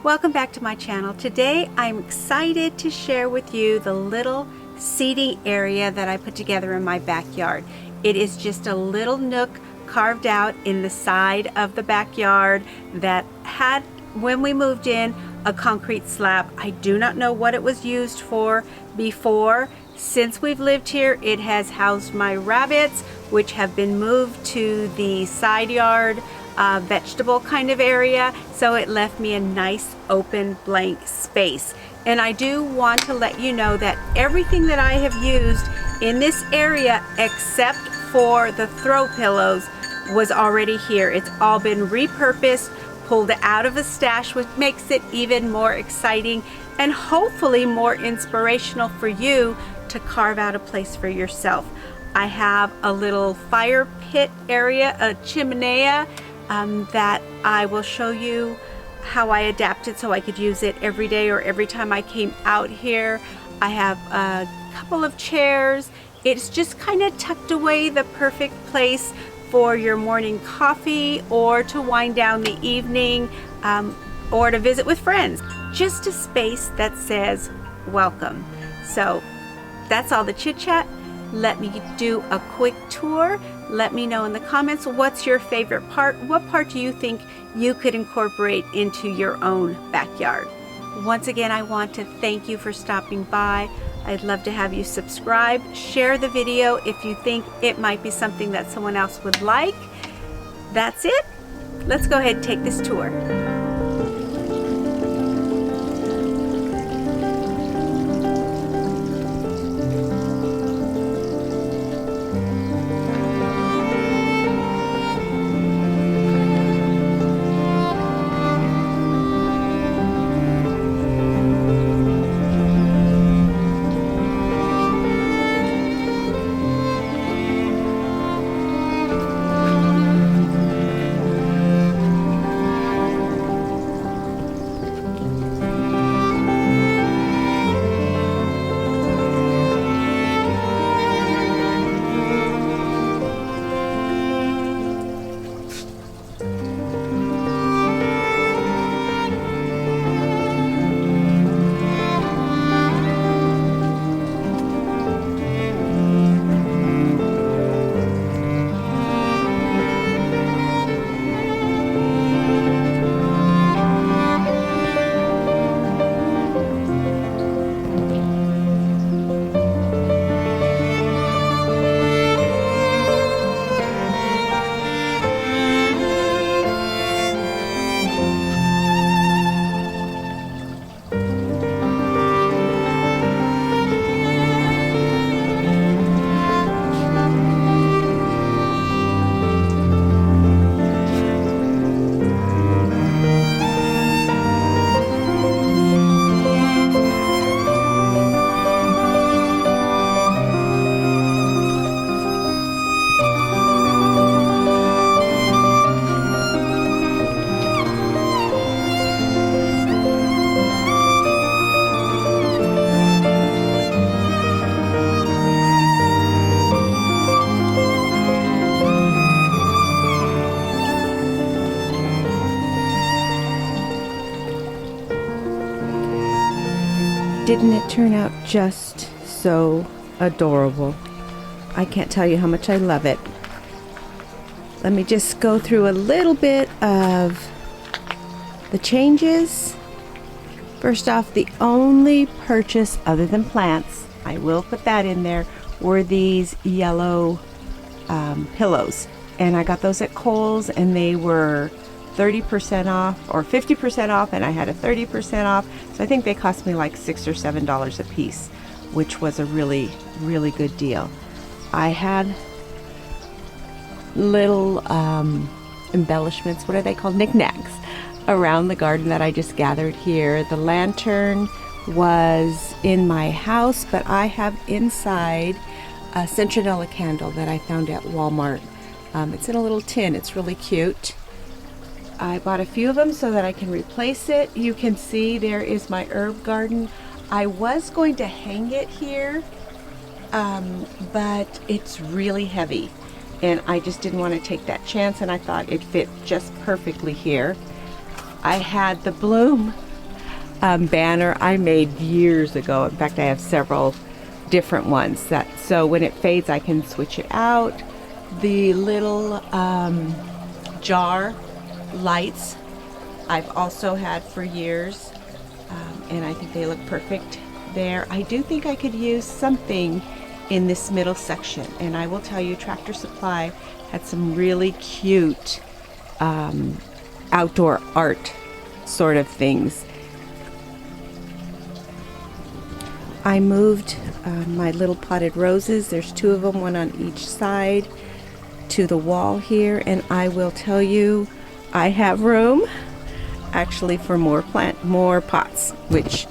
Welcome back to my channel. Today I'm excited to share with you the little seating area that I put together in my backyard. It is just a little nook carved out in the side of the backyard that had, when we moved in, a concrete slab. I do not know what it was used for before. Since we've lived here, it has housed my rabbits, which have been moved to the side yard vegetable kind of area, so it left me a nice open blank space. And I do want to let you know that everything that I have used in this area except for the throw pillows was already here. It's all been repurposed, pulled out of a stash, which makes it even more exciting and hopefully more inspirational for you to carve out a place for yourself. I have a little fire pit area, a chimney, that I will show you how I adapted so I could use it every day or every time I came out here. I have a couple of chairs. It's just kind of tucked away, the perfect place for your morning coffee or to wind down the evening or to visit with friends. Just a space that says welcome. So that's all the chit chat. Let me do a quick tour. Let me know in the comments what's your favorite part. What part do you think you could incorporate into your own backyard? Once again, I want to thank you for stopping by. I'd love to have you subscribe, share the video if you think it might be something that someone else would like. That's it. Let's go ahead and take this tour. Didn't it turn out just so adorable? I can't tell you how much I love it. Let me just go through a little bit of the changes. First off, the only purchase other than plants, I will put that in there, were these yellow pillows. And I got those at Kohl's and they were 30% off or 50% off, and I had a 30% off. So I think they cost me like $6 or $7 a piece, which was a really, really good deal. I had little embellishments, what are they called? Knickknacks around the garden that I just gathered here. The lantern was in my house, but I have inside a citronella candle that I found at Walmart. It's in a little tin. It's really cute. I bought a few of them so that I can replace it. You can see there is my herb garden. I was going to hang it here, but it's really heavy and I just didn't want to take that chance, and I thought it fit just perfectly here. I had the bloom banner I made years ago. In fact, I have several different ones so when it fades I can switch it out. The little jar lights I've also had for years, and I think they look perfect there. I do think I could use something in this middle section, and I will tell you, Tractor Supply had some really cute outdoor art sort of things. I moved my little potted roses, there's 2 of them, one on each side, to the wall here, and I will tell you, I have room actually for more pots, which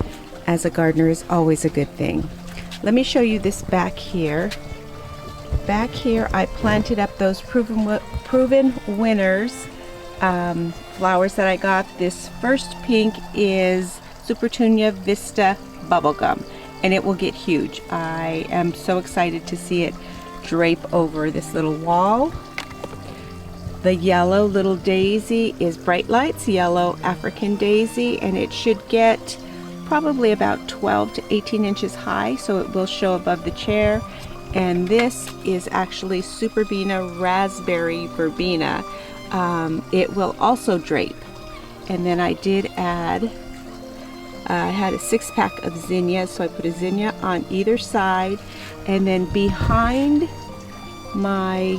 as a gardener is always a good thing. Let me show you this back here. Back here I planted up those proven winners flowers that I got. This first pink is Supertunia Vista Bubblegum, and it will get huge. I am so excited to see it drape over this little wall. The yellow little daisy is Bright Lights Yellow African Daisy, and it should get probably about 12 to 18 inches high, so it will show above the chair. And this is actually Superbena Raspberry Verbena. It will also drape. And then I did add, I had a 6-pack of zinnias, so I put a zinnia on either side. And then behind my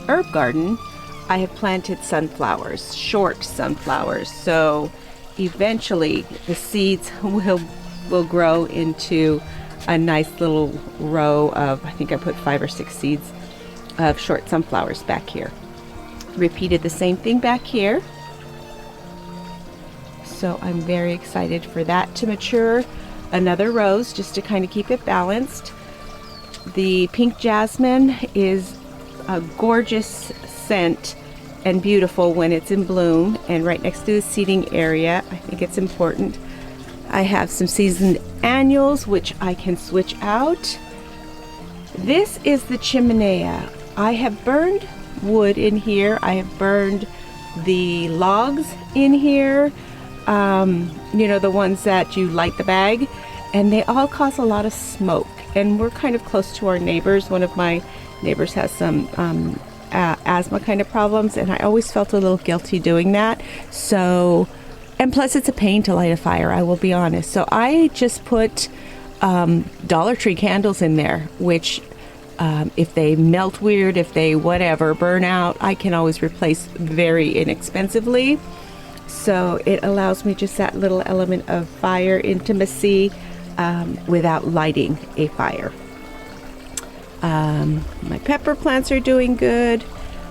herb garden, I have planted sunflowers, short sunflowers. So eventually the seeds will grow into a nice little row of, I think I put 5 or 6 seeds of short sunflowers back here. Repeated the same thing back here. So I'm very excited for that to mature. Another rose just to kind of keep it balanced. The pink jasmine is a gorgeous scent and beautiful when it's in bloom, and right next to the seating area, I think it's important. I have some seasoned annuals which I can switch out. This is the chimenea. I have burned wood in here. I have burned the logs in here, you know, the ones that you light the bag, and they all cause a lot of smoke, and we're kind of close to our neighbors. One of my neighbors has some asthma kind of problems, and I always felt a little guilty doing that. So, and plus it's a pain to light a fire, I will be honest. So I just put Dollar Tree candles in there, which if they melt weird, if they whatever burn out, I can always replace very inexpensively. So it allows me just that little element of fire intimacy without lighting a fire. My pepper plants are doing good.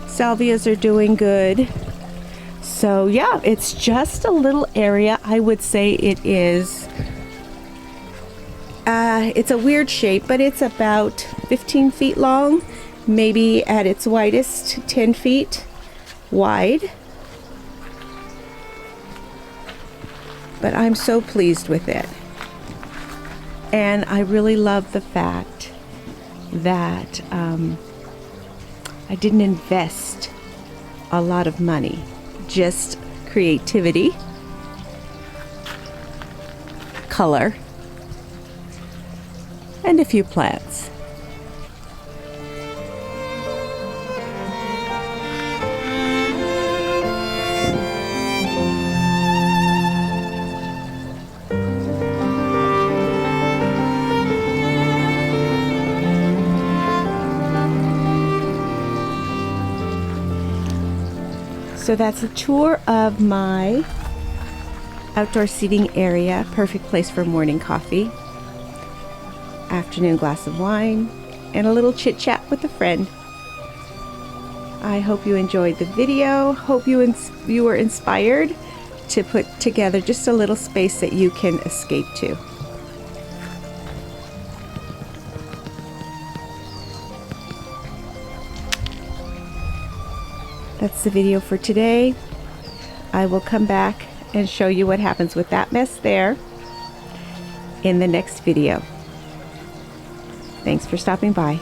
Salvias are doing good. So yeah, it's just a little area. I would say it is, it's a weird shape, but it's about 15 feet long, maybe at its widest 10 feet wide. But I'm so pleased with it. And I really love the fact that I didn't invest a lot of money, just creativity, color, and a few plants. So that's a tour of my outdoor seating area. Perfect place for morning coffee, afternoon glass of wine, and a little chit chat with a friend. I hope you enjoyed the video. Hope you were inspired to put together just a little space that you can escape to. That's the video for today. I will come back and show you what happens with that mess there in the next video. Thanks for stopping by.